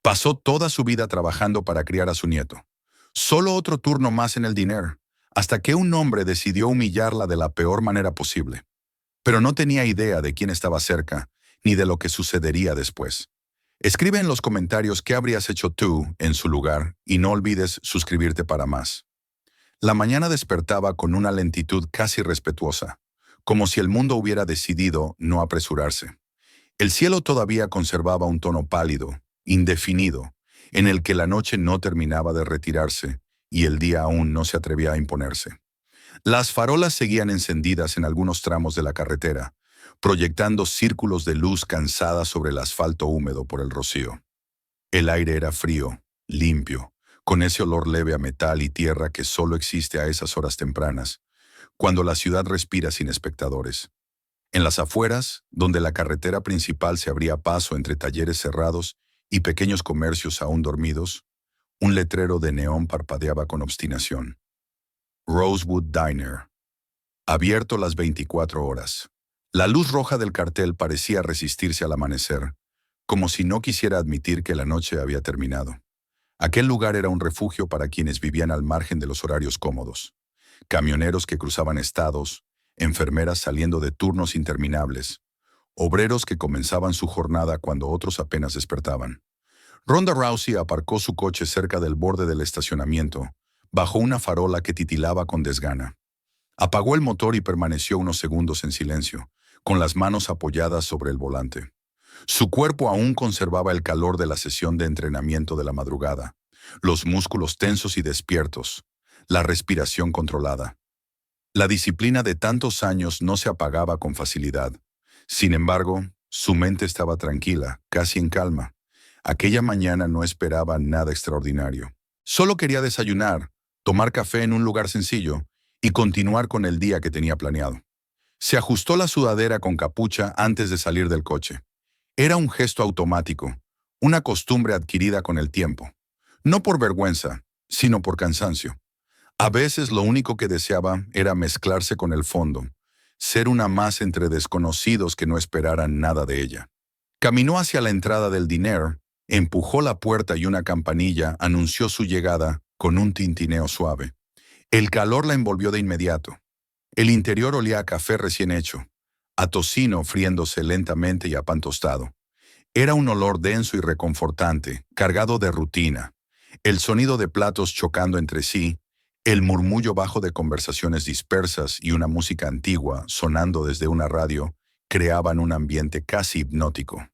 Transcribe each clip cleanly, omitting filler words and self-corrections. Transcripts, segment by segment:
Pasó toda su vida trabajando para criar a su nieto. Solo otro turno más en el diner, hasta que un hombre decidió humillarla de la peor manera posible. Pero no tenía idea de quién estaba cerca, ni de lo que sucedería después. Escribe en los comentarios qué habrías hecho tú en su lugar y no olvides suscribirte para más. La mañana despertaba con una lentitud casi respetuosa, como si el mundo hubiera decidido no apresurarse. El cielo todavía conservaba un tono pálido, indefinido, en el que la noche no terminaba de retirarse y el día aún no se atrevía a imponerse. Las farolas seguían encendidas en algunos tramos de la carretera, proyectando círculos de luz cansada sobre el asfalto húmedo por el rocío. El aire era frío, limpio, con ese olor leve a metal y tierra que solo existe a esas horas tempranas, cuando la ciudad respira sin espectadores. En las afueras, donde la carretera principal se abría paso entre talleres cerrados y pequeños comercios aún dormidos, un letrero de neón parpadeaba con obstinación. Rosewood Diner. Abierto las 24 horas. La luz roja del cartel parecía resistirse al amanecer, como si no quisiera admitir que la noche había terminado. Aquel lugar era un refugio para quienes vivían al margen de los horarios cómodos. Camioneros que cruzaban estados, enfermeras saliendo de turnos interminables, obreros que comenzaban su jornada cuando otros apenas despertaban. Ronda Rousey aparcó su coche cerca del borde del estacionamiento, bajo una farola que titilaba con desgana. Apagó el motor y permaneció unos segundos en silencio, con las manos apoyadas sobre el volante. Su cuerpo aún conservaba el calor de la sesión de entrenamiento de la madrugada, los músculos tensos y despiertos, la respiración controlada. La disciplina de tantos años no se apagaba con facilidad. Sin embargo, su mente estaba tranquila, casi en calma. Aquella mañana no esperaba nada extraordinario. Solo quería desayunar, tomar café en un lugar sencillo y continuar con el día que tenía planeado. Se ajustó la sudadera con capucha antes de salir del coche. Era un gesto automático, una costumbre adquirida con el tiempo. No por vergüenza, sino por cansancio. A veces lo único que deseaba era mezclarse con el fondo, ser una más entre desconocidos que no esperaran nada de ella. Caminó hacia la entrada del diner, empujó la puerta y una campanilla anunció su llegada con un tintineo suave. El calor la envolvió de inmediato. El interior olía a café recién hecho, a tocino friéndose lentamente y a pan tostado. Era un olor denso y reconfortante, cargado de rutina. El sonido de platos chocando entre sí, el murmullo bajo de conversaciones dispersas y una música antigua sonando desde una radio creaban un ambiente casi hipnótico.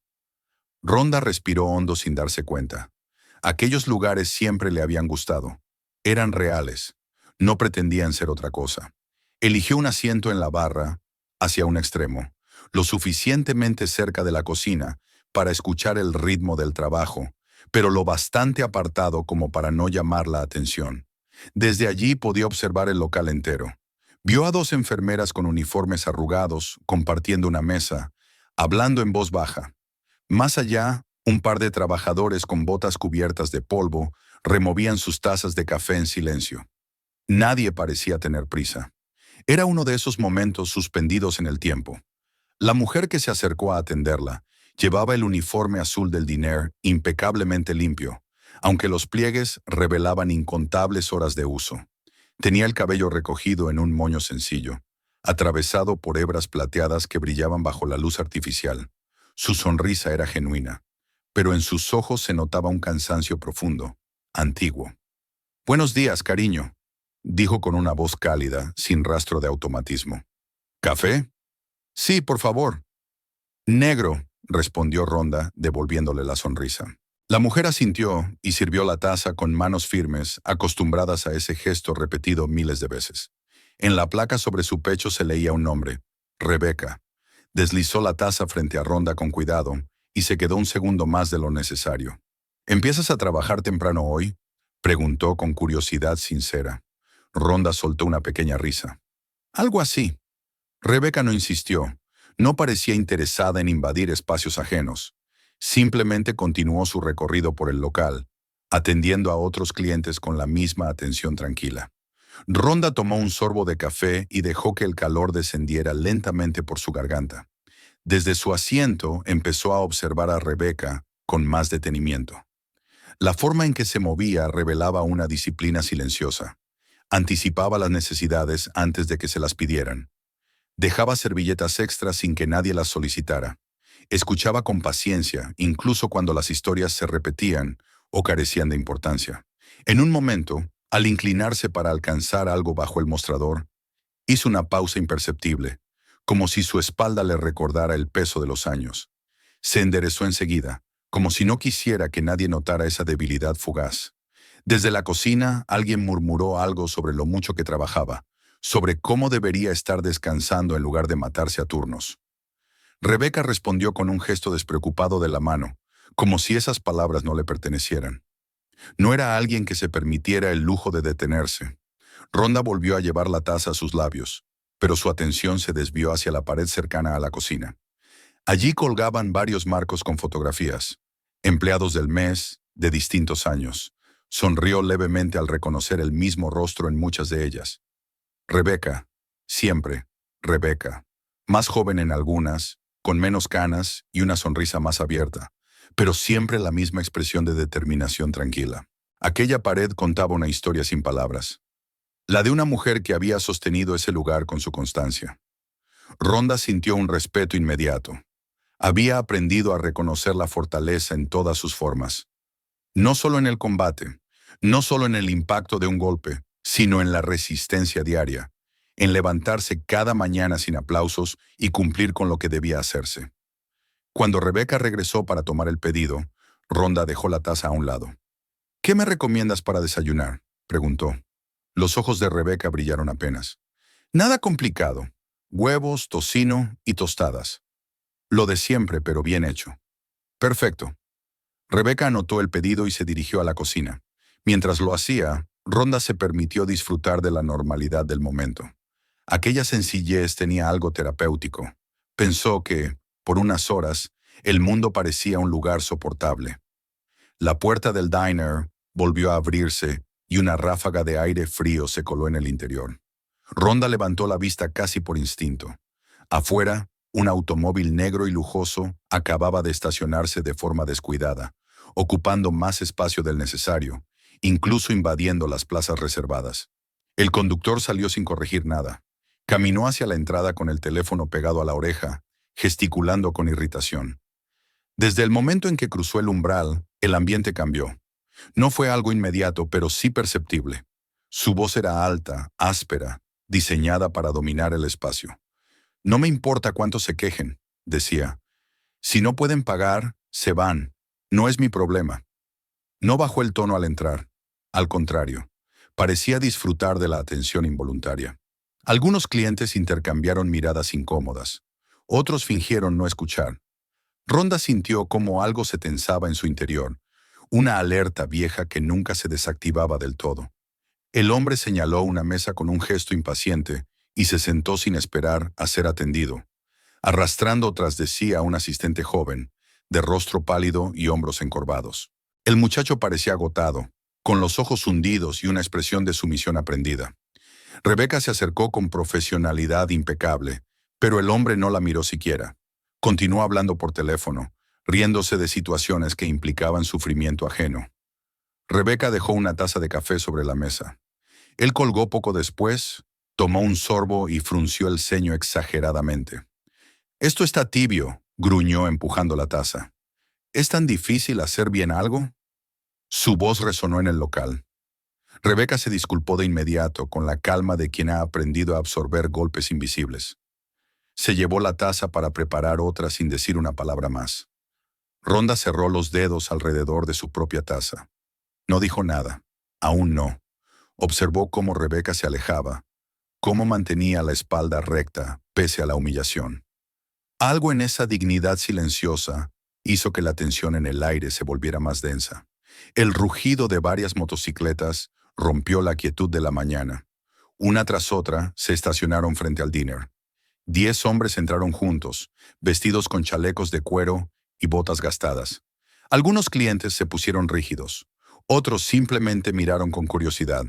Ronda respiró hondo sin darse cuenta. Aquellos lugares siempre le habían gustado. Eran reales. No pretendían ser otra cosa. Eligió un asiento en la barra, hacia un extremo, lo suficientemente cerca de la cocina para escuchar el ritmo del trabajo, pero lo bastante apartado como para no llamar la atención. Desde allí podía observar el local entero. Vio a dos enfermeras con uniformes arrugados, compartiendo una mesa, hablando en voz baja. Más allá, un par de trabajadores con botas cubiertas de polvo removían sus tazas de café en silencio. Nadie parecía tener prisa. Era uno de esos momentos suspendidos en el tiempo. La mujer que se acercó a atenderla llevaba el uniforme azul del diner impecablemente limpio, aunque los pliegues revelaban incontables horas de uso. Tenía el cabello recogido en un moño sencillo, atravesado por hebras plateadas que brillaban bajo la luz artificial. Su sonrisa era genuina, pero en sus ojos se notaba un cansancio profundo, antiguo. «Buenos días, cariño», dijo con una voz cálida, sin rastro de automatismo. «¿Café?» «Sí, por favor». «Negro», respondió Ronda, devolviéndole la sonrisa. La mujer asintió y sirvió la taza con manos firmes, acostumbradas a ese gesto repetido miles de veces. En la placa sobre su pecho se leía un nombre, Rebeca. Deslizó la taza frente a Ronda con cuidado y se quedó un segundo más de lo necesario. «¿Empiezas a trabajar temprano hoy?», preguntó con curiosidad sincera. Ronda soltó una pequeña risa. «Algo así». Rebeca no insistió. No parecía interesada en invadir espacios ajenos. Simplemente continuó su recorrido por el local, atendiendo a otros clientes con la misma atención tranquila. Ronda tomó un sorbo de café y dejó que el calor descendiera lentamente por su garganta. Desde su asiento empezó a observar a Rebeca con más detenimiento. La forma en que se movía revelaba una disciplina silenciosa. Anticipaba las necesidades antes de que se las pidieran. Dejaba servilletas extras sin que nadie las solicitara. Escuchaba con paciencia, incluso cuando las historias se repetían o carecían de importancia. En un momento, al inclinarse para alcanzar algo bajo el mostrador, hizo una pausa imperceptible, como si su espalda le recordara el peso de los años. Se enderezó enseguida, como si no quisiera que nadie notara esa debilidad fugaz. Desde la cocina, alguien murmuró algo sobre lo mucho que trabajaba, sobre cómo debería estar descansando en lugar de matarse a turnos. Rebeca respondió con un gesto despreocupado de la mano, como si esas palabras no le pertenecieran. No era alguien que se permitiera el lujo de detenerse. Ronda volvió a llevar la taza a sus labios, pero su atención se desvió hacia la pared cercana a la cocina. Allí colgaban varios marcos con fotografías. Empleados del mes, de distintos años. Sonrió levemente al reconocer el mismo rostro en muchas de ellas. Rebeca, siempre, Rebeca. Más joven en algunas, con menos canas y una sonrisa más abierta, pero siempre la misma expresión de determinación tranquila. Aquella pared contaba una historia sin palabras. La de una mujer que había sostenido ese lugar con su constancia. Ronda sintió un respeto inmediato. Había aprendido a reconocer la fortaleza en todas sus formas. No solo en el combate, no solo en el impacto de un golpe, sino en la resistencia diaria, en levantarse cada mañana sin aplausos y cumplir con lo que debía hacerse. Cuando Rebeca regresó para tomar el pedido, Ronda dejó la taza a un lado. ¿Qué me recomiendas para desayunar?, preguntó. Los ojos de Rebeca brillaron apenas. Nada complicado. Huevos, tocino y tostadas. Lo de siempre, pero bien hecho. Perfecto. Rebeca anotó el pedido y se dirigió a la cocina. Mientras lo hacía, Ronda se permitió disfrutar de la normalidad del momento. Aquella sencillez tenía algo terapéutico. Pensó que, por unas horas, el mundo parecía un lugar soportable. La puerta del diner volvió a abrirse y una ráfaga de aire frío se coló en el interior. Ronda levantó la vista casi por instinto. Afuera, un automóvil negro y lujoso acababa de estacionarse de forma descuidada, ocupando más espacio del necesario, incluso invadiendo las plazas reservadas. El conductor salió sin corregir nada. Caminó hacia la entrada con el teléfono pegado a la oreja, gesticulando con irritación. Desde el momento en que cruzó el umbral, el ambiente cambió. No fue algo inmediato, pero sí perceptible. Su voz era alta, áspera, diseñada para dominar el espacio. No me importa cuánto se quejen, decía. Si no pueden pagar, se van. No es mi problema. No bajó el tono al entrar. Al contrario, parecía disfrutar de la atención involuntaria. Algunos clientes intercambiaron miradas incómodas. Otros fingieron no escuchar. Ronda sintió como algo se tensaba en su interior, una alerta vieja que nunca se desactivaba del todo. El hombre señaló una mesa con un gesto impaciente y se sentó sin esperar a ser atendido, arrastrando tras de sí a un asistente joven, de rostro pálido y hombros encorvados. El muchacho parecía agotado, con los ojos hundidos y una expresión de sumisión aprendida. Rebeca se acercó con profesionalidad impecable, pero el hombre no la miró siquiera. Continuó hablando por teléfono, riéndose de situaciones que implicaban sufrimiento ajeno. Rebeca dejó una taza de café sobre la mesa. Él colgó poco después, tomó un sorbo y frunció el ceño exageradamente. «Esto está tibio», gruñó empujando la taza. «¿Es tan difícil hacer bien algo?». Su voz resonó en el local. Rebeca se disculpó de inmediato, con la calma de quien ha aprendido a absorber golpes invisibles. Se llevó la taza para preparar otra sin decir una palabra más. Ronda cerró los dedos alrededor de su propia taza. No dijo nada. Aún no. Observó cómo Rebeca se alejaba, cómo mantenía la espalda recta, pese a la humillación. Algo en esa dignidad silenciosa hizo que la tensión en el aire se volviera más densa. El rugido de varias motocicletas rompió la quietud de la mañana. Una tras otra se estacionaron frente al diner. 10 hombres entraron juntos, vestidos con chalecos de cuero y botas gastadas. Algunos clientes se pusieron rígidos. Otros simplemente miraron con curiosidad.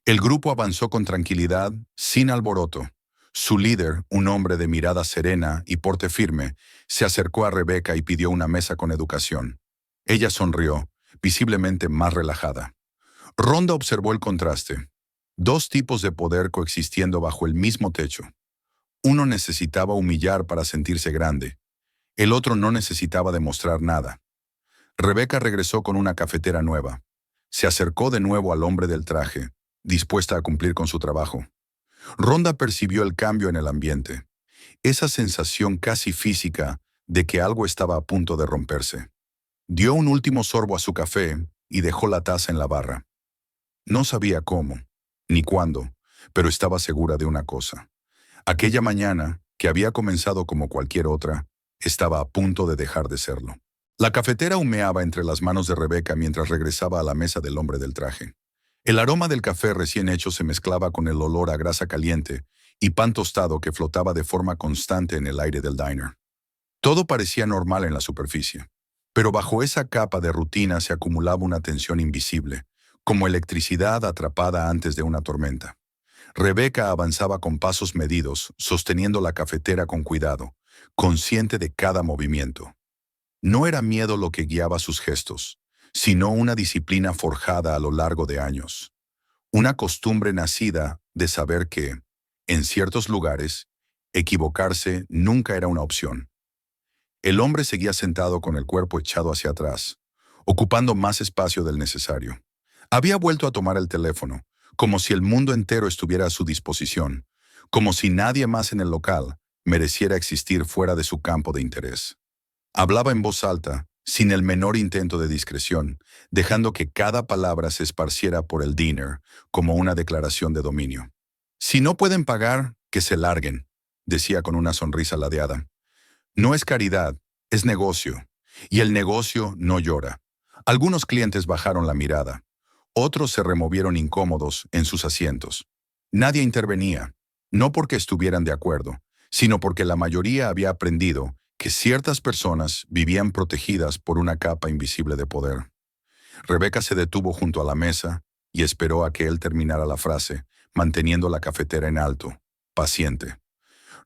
El grupo avanzó con tranquilidad, sin alboroto. Su líder, un hombre de mirada serena y porte firme, se acercó a Rebeca y pidió una mesa con educación. Ella sonrió, visiblemente más relajada. Rhonda observó el contraste. Dos tipos de poder coexistiendo bajo el mismo techo. Uno necesitaba humillar para sentirse grande. El otro no necesitaba demostrar nada. Rebecca regresó con una cafetera nueva. Se acercó de nuevo al hombre del traje, dispuesta a cumplir con su trabajo. Rhonda percibió el cambio en el ambiente. Esa sensación casi física de que algo estaba a punto de romperse. Dio un último sorbo a su café y dejó la taza en la barra. No sabía cómo, ni cuándo, pero estaba segura de una cosa. Aquella mañana, que había comenzado como cualquier otra, estaba a punto de dejar de serlo. La cafetera humeaba entre las manos de Rebecca mientras regresaba a la mesa del hombre del traje. El aroma del café recién hecho se mezclaba con el olor a grasa caliente y pan tostado que flotaba de forma constante en el aire del diner. Todo parecía normal en la superficie, pero bajo esa capa de rutina se acumulaba una tensión invisible, como electricidad atrapada antes de una tormenta. Rebecca avanzaba con pasos medidos, sosteniendo la cafetera con cuidado, consciente de cada movimiento. No era miedo lo que guiaba sus gestos, sino una disciplina forjada a lo largo de años. Una costumbre nacida de saber que, en ciertos lugares, equivocarse nunca era una opción. El hombre seguía sentado con el cuerpo echado hacia atrás, ocupando más espacio del necesario. Había vuelto a tomar el teléfono, como si el mundo entero estuviera a su disposición, como si nadie más en el local mereciera existir fuera de su campo de interés. Hablaba en voz alta, sin el menor intento de discreción, dejando que cada palabra se esparciera por el diner como una declaración de dominio. Si no pueden pagar, que se larguen, decía con una sonrisa ladeada. No es caridad, es negocio, y el negocio no llora. Algunos clientes bajaron la mirada. Otros se removieron incómodos en sus asientos. Nadie intervenía, no porque estuvieran de acuerdo, sino porque la mayoría había aprendido que ciertas personas vivían protegidas por una capa invisible de poder. Rebecca se detuvo junto a la mesa y esperó a que él terminara la frase, manteniendo la cafetera en alto, paciente.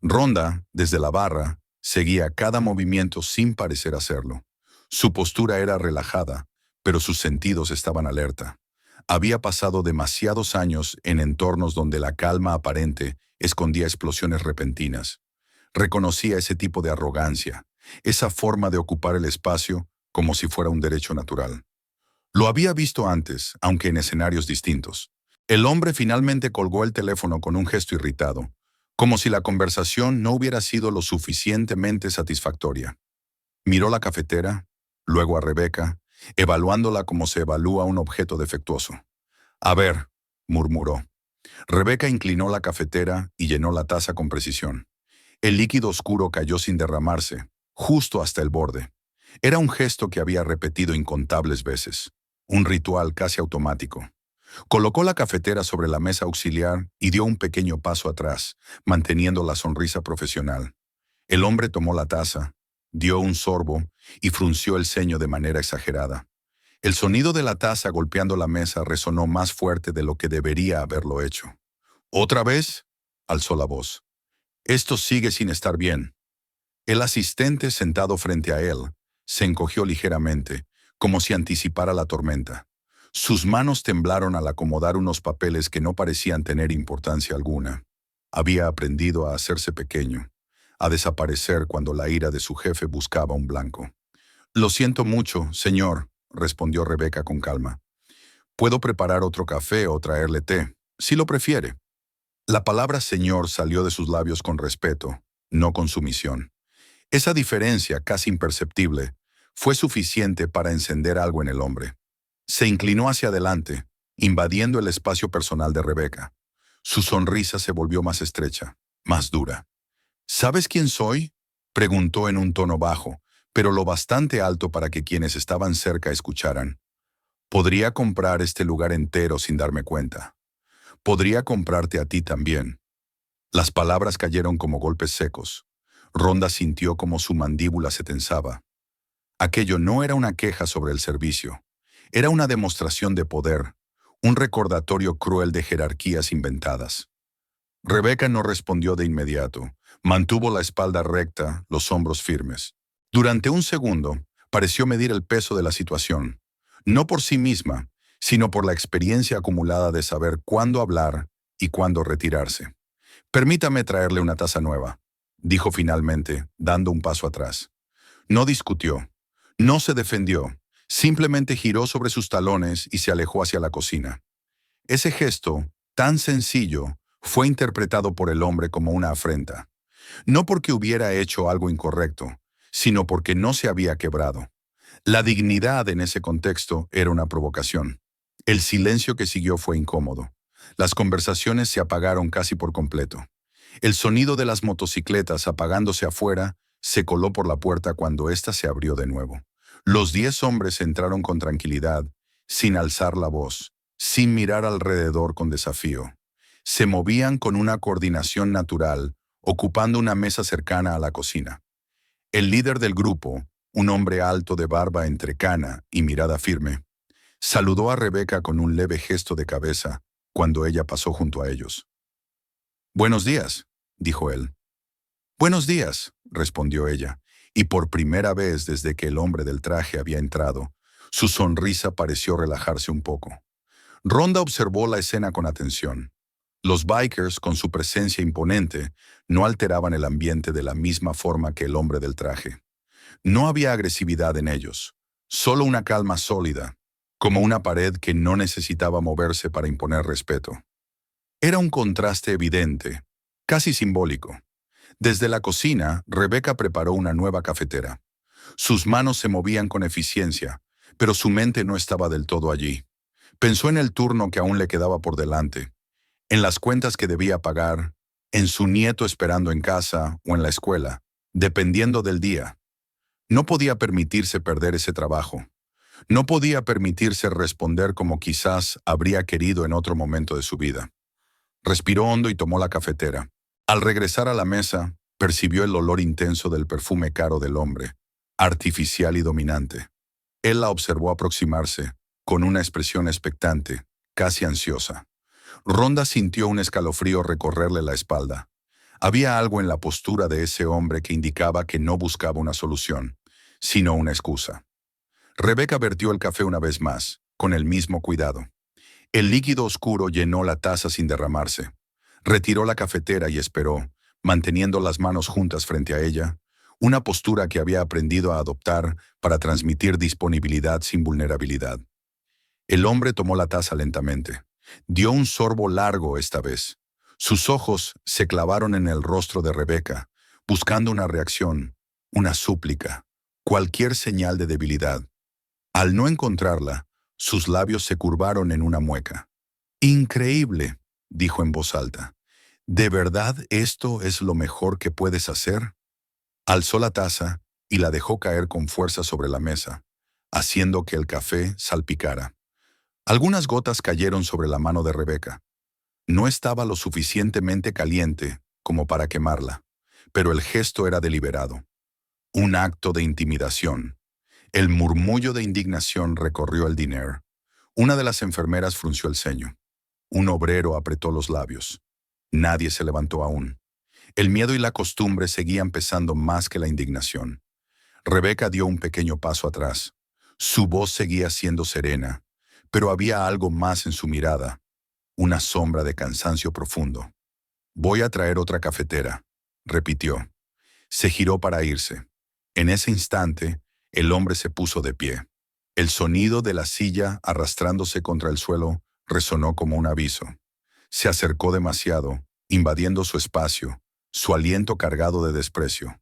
Rhonda, desde la barra, seguía cada movimiento sin parecer hacerlo. Su postura era relajada, pero sus sentidos estaban alerta. Había pasado demasiados años en entornos donde la calma aparente escondía explosiones repentinas. Reconocía ese tipo de arrogancia, esa forma de ocupar el espacio como si fuera un derecho natural. Lo había visto antes, aunque en escenarios distintos. El hombre finalmente colgó el teléfono con un gesto irritado, como si la conversación no hubiera sido lo suficientemente satisfactoria. Miró la cafetera, luego a Rebecca, evaluándola como se evalúa un objeto defectuoso. «A ver», murmuró. Rebecca inclinó la cafetera y llenó la taza con precisión. El líquido oscuro cayó sin derramarse, justo hasta el borde. Era un gesto que había repetido incontables veces, un ritual casi automático. Colocó la cafetera sobre la mesa auxiliar y dio un pequeño paso atrás, manteniendo la sonrisa profesional. El hombre tomó la taza, dio un sorbo y frunció el ceño de manera exagerada. El sonido de la taza golpeando la mesa resonó más fuerte de lo que debería haberlo hecho. «¿Otra vez?», alzó la voz. «Esto sigue sin estar bien». El asistente, sentado frente a él, se encogió ligeramente, como si anticipara la tormenta. Sus manos temblaron al acomodar unos papeles que no parecían tener importancia alguna. Había aprendido a hacerse pequeño, a desaparecer cuando la ira de su jefe buscaba un blanco. «Lo siento mucho, señor», respondió Rebecca con calma. «Puedo preparar otro café o traerle té, si lo prefiere». La palabra señor salió de sus labios con respeto, no con sumisión. Esa diferencia, casi imperceptible, fue suficiente para encender algo en el hombre. Se inclinó hacia adelante, invadiendo el espacio personal de Rebecca. Su sonrisa se volvió más estrecha, más dura. «¿Sabes quién soy?», preguntó en un tono bajo, pero lo bastante alto para que quienes estaban cerca escucharan. «Podría comprar este lugar entero sin darme cuenta. Podría comprarte a ti también». Las palabras cayeron como golpes secos. Rhonda sintió como su mandíbula se tensaba. Aquello no era una queja sobre el servicio. Era una demostración de poder, un recordatorio cruel de jerarquías inventadas. Rebecca no respondió de inmediato. Mantuvo la espalda recta, los hombros firmes. Durante un segundo, pareció medir el peso de la situación. no por sí misma, sino por la experiencia acumulada de saber cuándo hablar y cuándo retirarse. «Permítame traerle una taza nueva», dijo finalmente, dando un paso atrás. No discutió, no se defendió, simplemente giró sobre sus talones y se alejó hacia la cocina. Ese gesto, tan sencillo, fue interpretado por el hombre como una afrenta. No porque hubiera hecho algo incorrecto, sino porque no se había quebrado. La dignidad en ese contexto era una provocación. El silencio que siguió fue incómodo. Las conversaciones se apagaron casi por completo. El sonido de las motocicletas apagándose afuera se coló por la puerta cuando ésta se abrió de nuevo. Los 10 hombres entraron con tranquilidad, sin alzar la voz, sin mirar alrededor con desafío. Se movían con una coordinación natural, ocupando una mesa cercana a la cocina. El líder del grupo, un hombre alto de barba entrecana y mirada firme, saludó a Rebeca con un leve gesto de cabeza cuando ella pasó junto a ellos. «Buenos días», dijo él. «Buenos días», respondió ella, y por primera vez desde que el hombre del traje había entrado, su sonrisa pareció relajarse un poco. Rhonda observó la escena con atención. Los bikers, con su presencia imponente, no alteraban el ambiente de la misma forma que el hombre del traje. No había agresividad en ellos, solo una calma sólida, como una pared que no necesitaba moverse para imponer respeto. Era un contraste evidente, casi simbólico. Desde la cocina, Rebeca preparó una nueva cafetera. Sus manos se movían con eficiencia, pero su mente no estaba del todo allí. Pensó en el turno que aún le quedaba por delante, en las cuentas que debía pagar, en su nieto esperando en casa o en la escuela, dependiendo del día. No podía permitirse perder ese trabajo. No podía permitirse responder como quizás habría querido en otro momento de su vida. Respiró hondo y tomó la cafetera. Al regresar a la mesa, percibió el olor intenso del perfume caro del hombre, artificial y dominante. Él la observó aproximarse, con una expresión expectante, casi ansiosa. Rhonda sintió un escalofrío recorrerle la espalda. Había algo en la postura de ese hombre que indicaba que no buscaba una solución, sino una excusa. Rebeca vertió el café una vez más, con el mismo cuidado. El líquido oscuro llenó la taza sin derramarse. Retiró la cafetera y esperó, manteniendo las manos juntas frente a ella, una postura que había aprendido a adoptar para transmitir disponibilidad sin vulnerabilidad. El hombre tomó la taza lentamente. Dio un sorbo largo esta vez. Sus ojos se clavaron en el rostro de Rebeca, buscando una reacción, una súplica, cualquier señal de debilidad. Al no encontrarla, sus labios se curvaron en una mueca. «Increíble», dijo en voz alta. «¿De verdad esto es lo mejor que puedes hacer?» Alzó la taza y la dejó caer con fuerza sobre la mesa, haciendo que el café salpicara. Algunas gotas cayeron sobre la mano de Rebeca. No estaba lo suficientemente caliente como para quemarla, pero el gesto era deliberado. Un acto de intimidación. El murmullo de indignación recorrió el diner. Una de las enfermeras frunció el ceño. Un obrero apretó los labios. Nadie se levantó aún. El miedo y la costumbre seguían pesando más que la indignación. Rebeca dio un pequeño paso atrás. Su voz seguía siendo serena, pero había algo más en su mirada, una sombra de cansancio profundo. «Voy a traer otra cafetera», repitió. Se giró para irse. En ese instante, el hombre se puso de pie. El sonido de la silla arrastrándose contra el suelo resonó como un aviso. Se acercó demasiado, invadiendo su espacio, su aliento cargado de desprecio.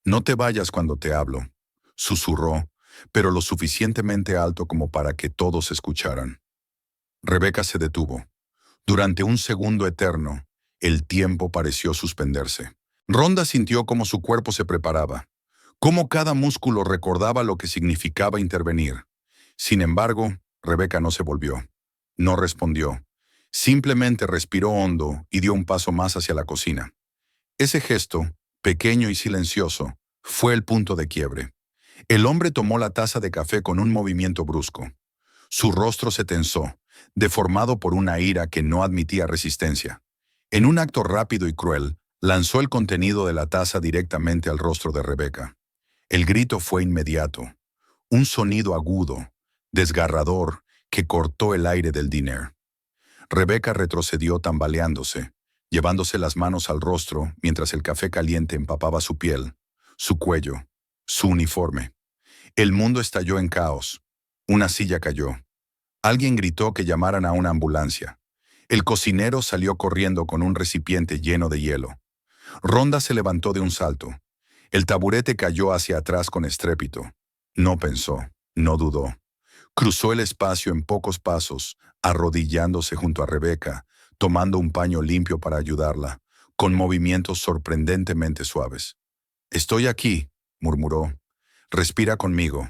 «No te vayas cuando te hablo», susurró, pero lo suficientemente alto como para que todos escucharan. Rebeca se detuvo. Durante un segundo eterno, el tiempo pareció suspenderse. Rhonda sintió cómo su cuerpo se preparaba, cómo cada músculo recordaba lo que significaba intervenir. Sin embargo, Rebeca no se volvió. No respondió. Simplemente respiró hondo y dio un paso más hacia la cocina. Ese gesto, pequeño y silencioso, fue el punto de quiebre. El hombre tomó la taza de café con un movimiento brusco. Su rostro se tensó, deformado por una ira que no admitía resistencia. En un acto rápido y cruel, lanzó el contenido de la taza directamente al rostro de Rebeca. El grito fue inmediato. Un sonido agudo, desgarrador, que cortó el aire del diner. Rebeca retrocedió tambaleándose, llevándose las manos al rostro mientras el café caliente empapaba su piel, su cuello, su uniforme. El mundo estalló en caos. Una silla cayó. Alguien gritó que llamaran a una ambulancia. El cocinero salió corriendo con un recipiente lleno de hielo. Rhonda se levantó de un salto. El taburete cayó hacia atrás con estrépito. No pensó, no dudó. Cruzó el espacio en pocos pasos, arrodillándose junto a Rebeca, tomando un paño limpio para ayudarla, con movimientos sorprendentemente suaves. «Estoy aquí», murmuró. «Respira conmigo».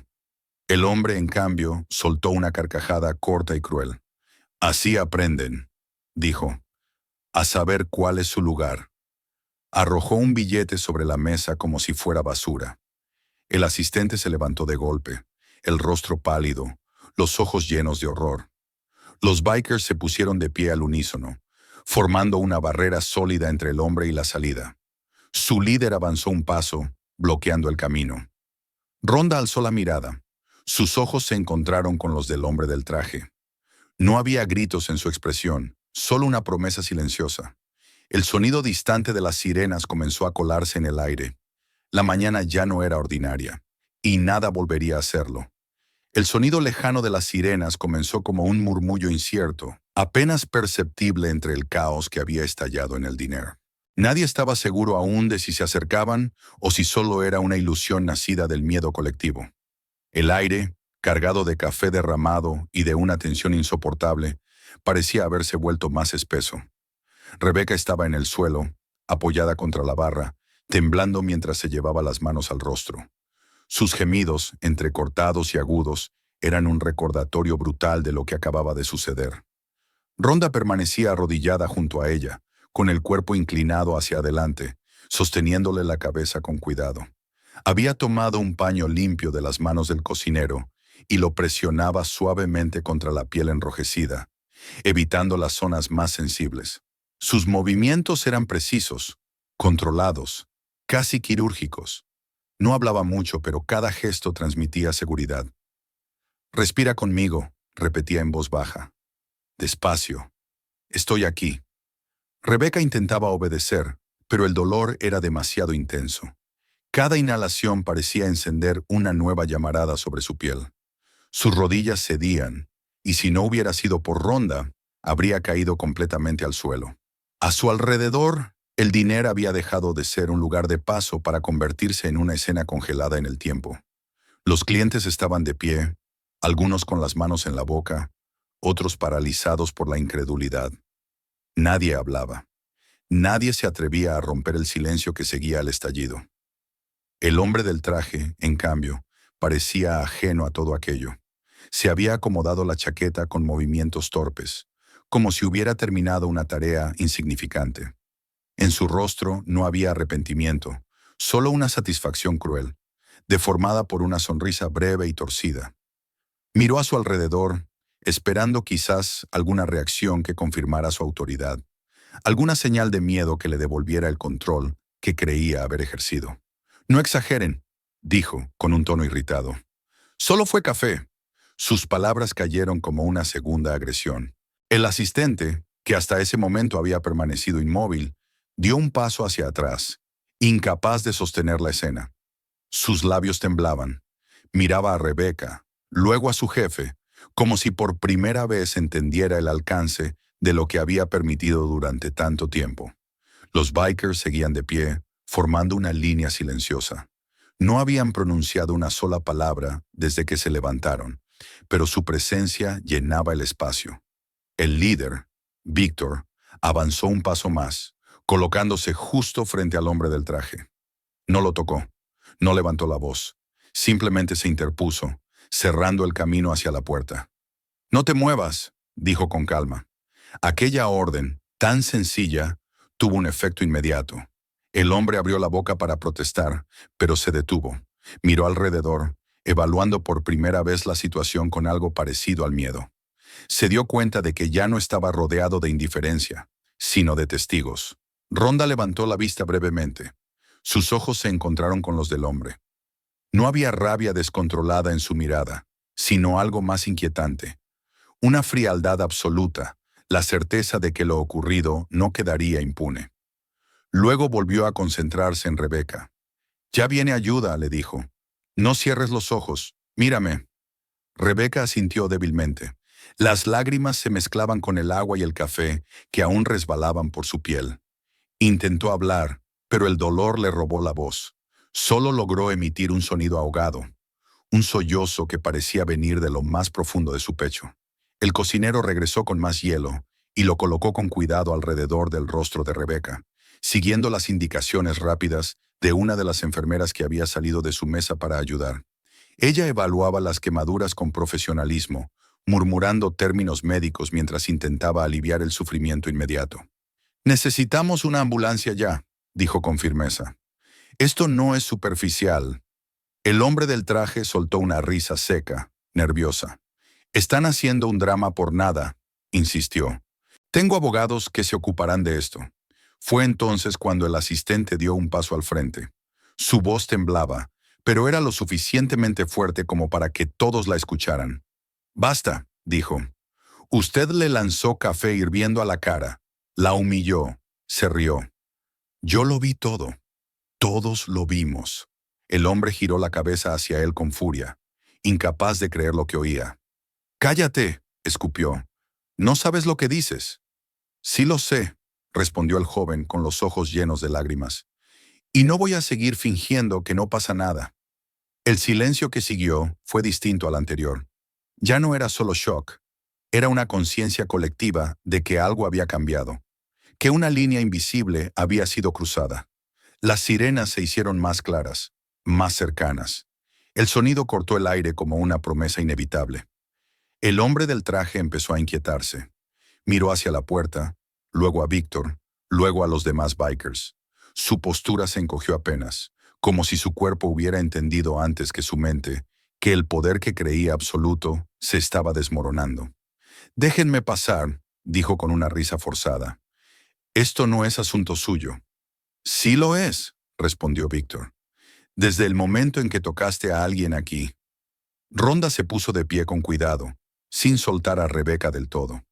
El hombre, en cambio, soltó una carcajada corta y cruel. «Así aprenden», dijo, «a saber cuál es su lugar». Arrojó un billete sobre la mesa como si fuera basura. El asistente se levantó de golpe, el rostro pálido, los ojos llenos de horror. Los bikers se pusieron de pie al unísono, formando una barrera sólida entre el hombre y la salida. Su líder avanzó un paso, bloqueando el camino. Rhonda alzó la mirada. Sus ojos se encontraron con los del hombre del traje. No había gritos en su expresión, solo una promesa silenciosa. El sonido distante de las sirenas comenzó a colarse en el aire. La mañana ya no era ordinaria, y nada volvería a serlo. El sonido lejano de las sirenas comenzó como un murmullo incierto, apenas perceptible entre el caos que había estallado en el diner. Nadie estaba seguro aún de si se acercaban o si solo era una ilusión nacida del miedo colectivo. El aire, cargado de café derramado y de una tensión insoportable, parecía haberse vuelto más espeso. Rebeca estaba en el suelo, apoyada contra la barra, temblando mientras se llevaba las manos al rostro. Sus gemidos, entrecortados y agudos, eran un recordatorio brutal de lo que acababa de suceder. Rhonda permanecía arrodillada junto a ella, con el cuerpo inclinado hacia adelante, sosteniéndole la cabeza con cuidado. Había tomado un paño limpio de las manos del cocinero y lo presionaba suavemente contra la piel enrojecida, evitando las zonas más sensibles. Sus movimientos eran precisos, controlados, casi quirúrgicos. No hablaba mucho, pero cada gesto transmitía seguridad. «Respira conmigo», repetía en voz baja. «Despacio. Estoy aquí». Rebeca intentaba obedecer, pero el dolor era demasiado intenso. Cada inhalación parecía encender una nueva llamarada sobre su piel. Sus rodillas cedían, y si no hubiera sido por Rhonda, habría caído completamente al suelo. A su alrededor, el diner había dejado de ser un lugar de paso para convertirse en una escena congelada en el tiempo. Los clientes estaban de pie, algunos con las manos en la boca, otros paralizados por la incredulidad. Nadie hablaba. Nadie se atrevía a romper el silencio que seguía al estallido. El hombre del traje, en cambio, parecía ajeno a todo aquello. Se había acomodado la chaqueta con movimientos torpes, como si hubiera terminado una tarea insignificante. En su rostro no había arrepentimiento, solo una satisfacción cruel, deformada por una sonrisa breve y torcida. Miró a su alrededor, esperando quizás alguna reacción que confirmara su autoridad, alguna señal de miedo que le devolviera el control que creía haber ejercido. «No exageren», dijo, con un tono irritado. «Solo fue café». Sus palabras cayeron como una segunda agresión. El asistente, que hasta ese momento había permanecido inmóvil, dio un paso hacia atrás, incapaz de sostener la escena. Sus labios temblaban. Miraba a Rebeca, luego a su jefe, como si por primera vez entendiera el alcance de lo que había permitido durante tanto tiempo. Los bikers seguían de pie, formando una línea silenciosa. No habían pronunciado una sola palabra desde que se levantaron, pero su presencia llenaba el espacio. El líder, Víctor, avanzó un paso más, colocándose justo frente al hombre del traje. No lo tocó, no levantó la voz, simplemente se interpuso, cerrando el camino hacia la puerta. «No te muevas», dijo con calma. Aquella orden, tan sencilla, tuvo un efecto inmediato. El hombre abrió la boca para protestar, pero se detuvo. Miró alrededor, evaluando por primera vez la situación con algo parecido al miedo. Se dio cuenta de que ya no estaba rodeado de indiferencia, sino de testigos. Rhonda levantó la vista brevemente. Sus ojos se encontraron con los del hombre. No había rabia descontrolada en su mirada, sino algo más inquietante. Una frialdad absoluta, la certeza de que lo ocurrido no quedaría impune. Luego volvió a concentrarse en Rebeca. «Ya viene ayuda», le dijo. «No cierres los ojos. Mírame». Rebeca asintió débilmente. Las lágrimas se mezclaban con el agua y el café que aún resbalaban por su piel. Intentó hablar, pero el dolor le robó la voz. Solo logró emitir un sonido ahogado, un sollozo que parecía venir de lo más profundo de su pecho. El cocinero regresó con más hielo y lo colocó con cuidado alrededor del rostro de Rebeca, siguiendo las indicaciones rápidas de una de las enfermeras que había salido de su mesa para ayudar. Ella evaluaba las quemaduras con profesionalismo, murmurando términos médicos mientras intentaba aliviar el sufrimiento inmediato. «Necesitamos una ambulancia ya», dijo con firmeza. «Esto no es superficial». El hombre del traje soltó una risa seca, nerviosa. «Están haciendo un drama por nada», insistió. «Tengo abogados que se ocuparán de esto». Fue entonces cuando el asistente dio un paso al frente. Su voz temblaba, pero era lo suficientemente fuerte como para que todos la escucharan. «Basta», dijo. «Usted le lanzó café hirviendo a la cara, la humilló, se rió. Yo lo vi todo. Todos lo vimos». El hombre giró la cabeza hacia él con furia, incapaz de creer lo que oía. «Cállate», escupió. «No sabes lo que dices». «Sí lo sé», respondió el joven con los ojos llenos de lágrimas. «Y no voy a seguir fingiendo que no pasa nada». El silencio que siguió fue distinto al anterior. Ya no era solo shock, era una conciencia colectiva de que algo había cambiado, que una línea invisible había sido cruzada. Las sirenas se hicieron más claras, más cercanas. El sonido cortó el aire como una promesa inevitable. El hombre del traje empezó a inquietarse. Miró hacia la puerta, luego a Víctor, luego a los demás bikers. Su postura se encogió apenas, como si su cuerpo hubiera entendido antes que su mente que el poder que creía absoluto se estaba desmoronando. «Déjenme pasar», dijo con una risa forzada. «Esto no es asunto suyo». «Sí lo es», respondió Víctor. «Desde el momento en que tocaste a alguien aquí». Ronda se puso de pie con cuidado, sin soltar a Rebeca del todo.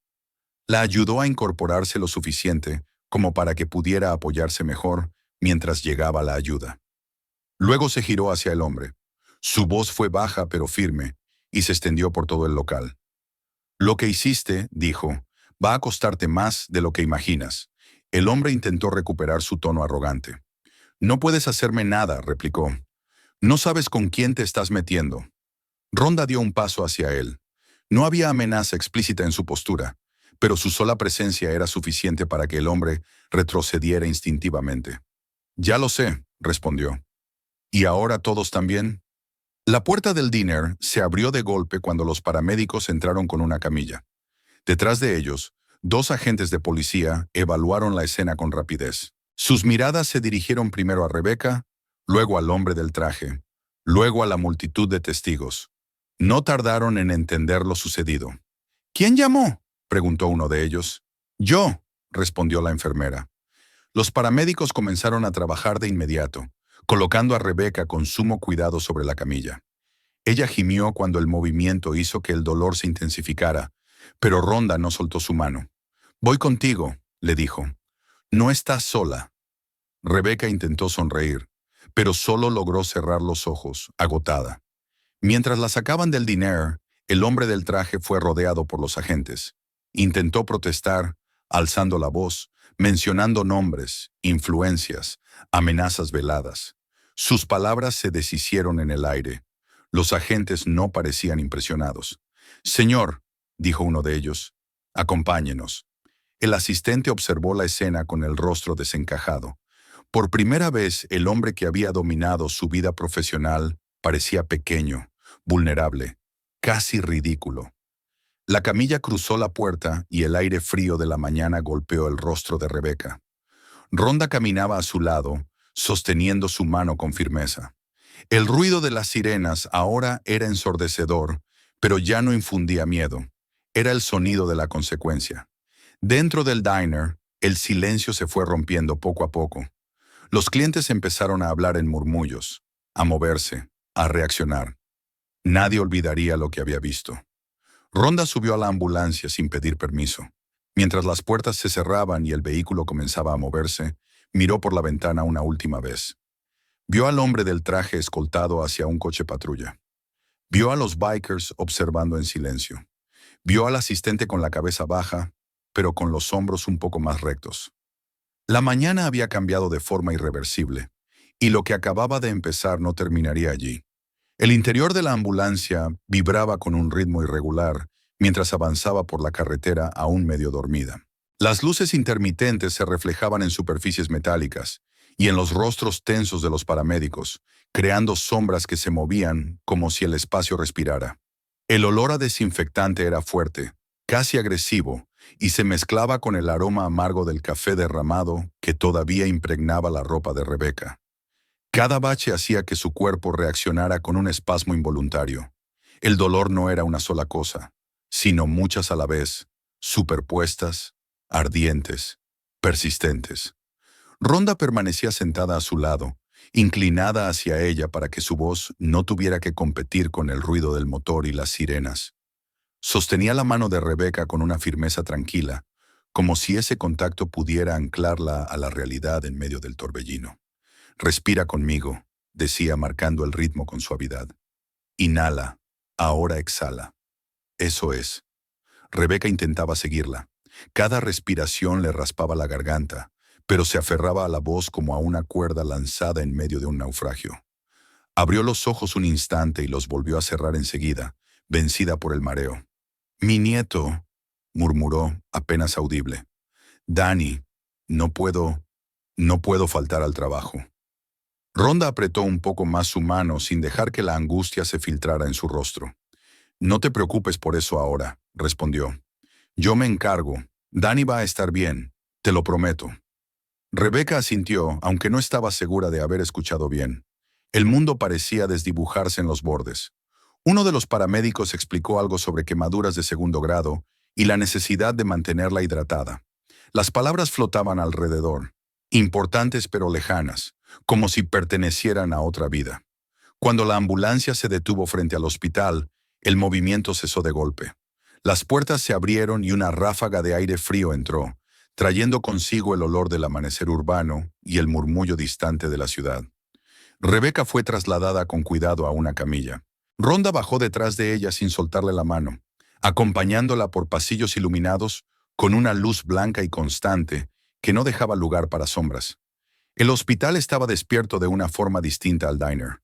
La ayudó a incorporarse lo suficiente como para que pudiera apoyarse mejor mientras llegaba la ayuda. Luego se giró hacia el hombre. Su voz fue baja pero firme y se extendió por todo el local. «Lo que hiciste», dijo, «va a costarte más de lo que imaginas». El hombre intentó recuperar su tono arrogante. «No puedes hacerme nada», replicó. «No sabes con quién te estás metiendo». Ronda dio un paso hacia él. No había amenaza explícita en su postura, pero su sola presencia era suficiente para que el hombre retrocediera instintivamente. «Ya lo sé», respondió. «¿Y ahora todos también?» La puerta del diner se abrió de golpe cuando los paramédicos entraron con una camilla. Detrás de ellos, 2 agentes de policía evaluaron la escena con rapidez. Sus miradas se dirigieron primero a Rebeca, luego al hombre del traje, luego a la multitud de testigos. No tardaron en entender lo sucedido. «¿Quién llamó?», preguntó uno de ellos. «Yo», respondió la enfermera. Los paramédicos comenzaron a trabajar de inmediato, colocando a Rebeca con sumo cuidado sobre la camilla. Ella gimió cuando el movimiento hizo que el dolor se intensificara, pero Ronda no soltó su mano. «Voy contigo», le dijo. «No estás sola». Rebeca intentó sonreír, pero solo logró cerrar los ojos, agotada. Mientras la sacaban del diner, el hombre del traje fue rodeado por los agentes. Intentó protestar, alzando la voz, mencionando nombres, influencias, amenazas veladas. Sus palabras se deshicieron en el aire. Los agentes no parecían impresionados. «Señor», dijo uno de ellos, «acompáñenos». El asistente observó la escena con el rostro desencajado. Por primera vez, el hombre que había dominado su vida profesional parecía pequeño, vulnerable, casi ridículo. La camilla cruzó la puerta y el aire frío de la mañana golpeó el rostro de Rebeca. Ronda caminaba a su lado, sosteniendo su mano con firmeza. El ruido de las sirenas ahora era ensordecedor, pero ya no infundía miedo. Era el sonido de la consecuencia. Dentro del diner, el silencio se fue rompiendo poco a poco. Los clientes empezaron a hablar en murmullos, a moverse, a reaccionar. Nadie olvidaría lo que había visto. Ronda subió a la ambulancia sin pedir permiso. Mientras las puertas se cerraban y el vehículo comenzaba a moverse, miró por la ventana una última vez. Vio al hombre del traje escoltado hacia un coche patrulla. Vio a los bikers observando en silencio. Vio al asistente con la cabeza baja, pero con los hombros un poco más rectos. La mañana había cambiado de forma irreversible, y lo que acababa de empezar no terminaría allí. El interior de la ambulancia vibraba con un ritmo irregular mientras avanzaba por la carretera aún medio dormida. Las luces intermitentes se reflejaban en superficies metálicas y en los rostros tensos de los paramédicos, creando sombras que se movían como si el espacio respirara. El olor a desinfectante era fuerte, casi agresivo, y se mezclaba con el aroma amargo del café derramado que todavía impregnaba la ropa de Rebecca. Cada bache hacía que su cuerpo reaccionara con un espasmo involuntario. El dolor no era una sola cosa, sino muchas a la vez, superpuestas, ardientes, persistentes. Ronda permanecía sentada a su lado, inclinada hacia ella para que su voz no tuviera que competir con el ruido del motor y las sirenas. Sostenía la mano de Rebecca con una firmeza tranquila, como si ese contacto pudiera anclarla a la realidad en medio del torbellino. «Respira conmigo», decía marcando el ritmo con suavidad. «Inhala, ahora exhala». Eso es. Rebecca intentaba seguirla. Cada respiración le raspaba la garganta, pero se aferraba a la voz como a una cuerda lanzada en medio de un naufragio. Abrió los ojos un instante y los volvió a cerrar enseguida, vencida por el mareo. «Mi nieto», murmuró, apenas audible. «Danny, no puedo faltar al trabajo». Ronda apretó un poco más su mano sin dejar que la angustia se filtrara en su rostro. «No te preocupes por eso ahora», respondió. «Yo me encargo. Danny va a estar bien, te lo prometo». Rebecca asintió, aunque no estaba segura de haber escuchado bien. El mundo parecía desdibujarse en los bordes. Uno de los paramédicos explicó algo sobre quemaduras de segundo grado y la necesidad de mantenerla hidratada. Las palabras flotaban alrededor, importantes pero lejanas, como si pertenecieran a otra vida. Cuando la ambulancia se detuvo frente al hospital, el movimiento cesó de golpe. Las puertas se abrieron y una ráfaga de aire frío entró, trayendo consigo el olor del amanecer urbano y el murmullo distante de la ciudad. Rebecca fue trasladada con cuidado a una camilla. Ronda bajó detrás de ella sin soltarle la mano, acompañándola por pasillos iluminados con una luz blanca y constante que no dejaba lugar para sombras. El hospital estaba despierto de una forma distinta al diner.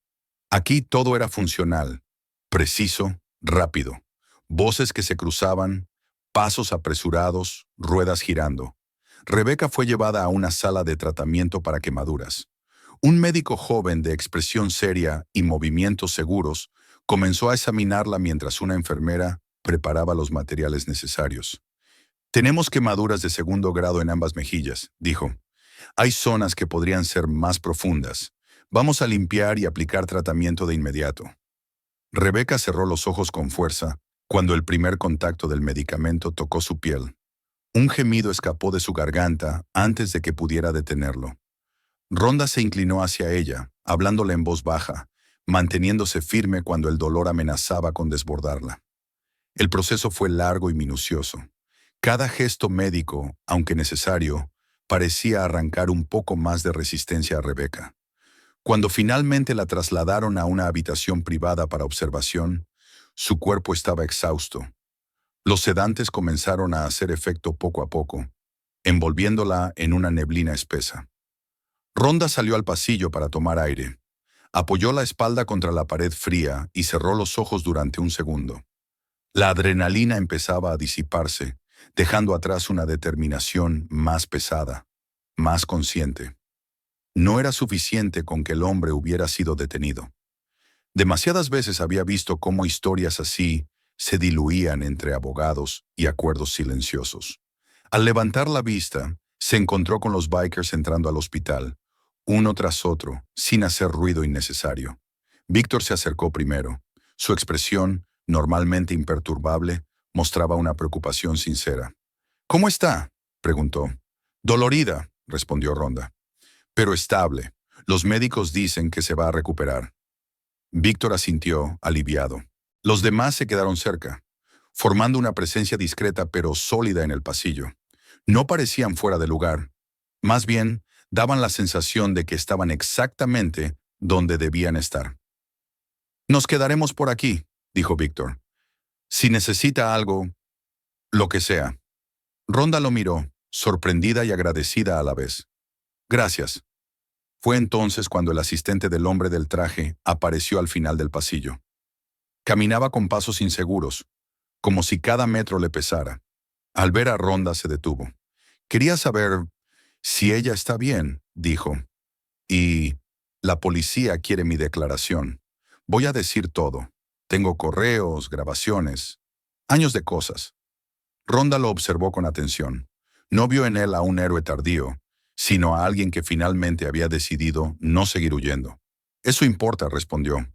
Aquí todo era funcional, preciso, rápido. Voces que se cruzaban, pasos apresurados, ruedas girando. Rebecca fue llevada a una sala de tratamiento para quemaduras. Un médico joven de expresión seria y movimientos seguros comenzó a examinarla mientras una enfermera preparaba los materiales necesarios. «Tenemos quemaduras de segundo grado en ambas mejillas», dijo. «Hay zonas que podrían ser más profundas. Vamos a limpiar y aplicar tratamiento de inmediato». Rebecca cerró los ojos con fuerza cuando el primer contacto del medicamento tocó su piel. Un gemido escapó de su garganta antes de que pudiera detenerlo. Ronda se inclinó hacia ella, hablándole en voz baja, manteniéndose firme cuando el dolor amenazaba con desbordarla. El proceso fue largo y minucioso. Cada gesto médico, aunque necesario, parecía arrancar un poco más de resistencia a Rebecca. Cuando finalmente la trasladaron a una habitación privada para observación, su cuerpo estaba exhausto. Los sedantes comenzaron a hacer efecto poco a poco, envolviéndola en una neblina espesa. Ronda salió al pasillo para tomar aire. Apoyó la espalda contra la pared fría y cerró los ojos durante un segundo. La adrenalina empezaba a disiparse, dejando atrás una determinación más pesada, más consciente. No era suficiente con que el hombre hubiera sido detenido. Demasiadas veces había visto cómo historias así se diluían entre abogados y acuerdos silenciosos. Al levantar la vista, se encontró con los bikers entrando al hospital, uno tras otro, sin hacer ruido innecesario. Víctor se acercó primero. Su expresión, normalmente imperturbable, mostraba una preocupación sincera. «¿Cómo está?», preguntó. «Dolorida», respondió Ronda. «Pero estable. Los médicos dicen que se va a recuperar». Víctor asintió, aliviado. Los demás se quedaron cerca, formando una presencia discreta pero sólida en el pasillo. No parecían fuera de lugar. Más bien, daban la sensación de que estaban exactamente donde debían estar. Nos quedaremos por aquí, dijo Víctor. Si necesita algo, lo que sea. Ronda lo miró, sorprendida y agradecida a la vez. Gracias. Fue entonces cuando el asistente del hombre del traje apareció al final del pasillo. Caminaba con pasos inseguros, como si cada metro le pesara. Al ver a Ronda se detuvo. Quería saber si ella está bien, dijo. Y la policía quiere mi declaración. Voy a decir todo. Tengo correos, grabaciones, años de cosas. Ronda lo observó con atención. No vio en él a un héroe tardío, sino a alguien que finalmente había decidido no seguir huyendo. Eso importa, respondió.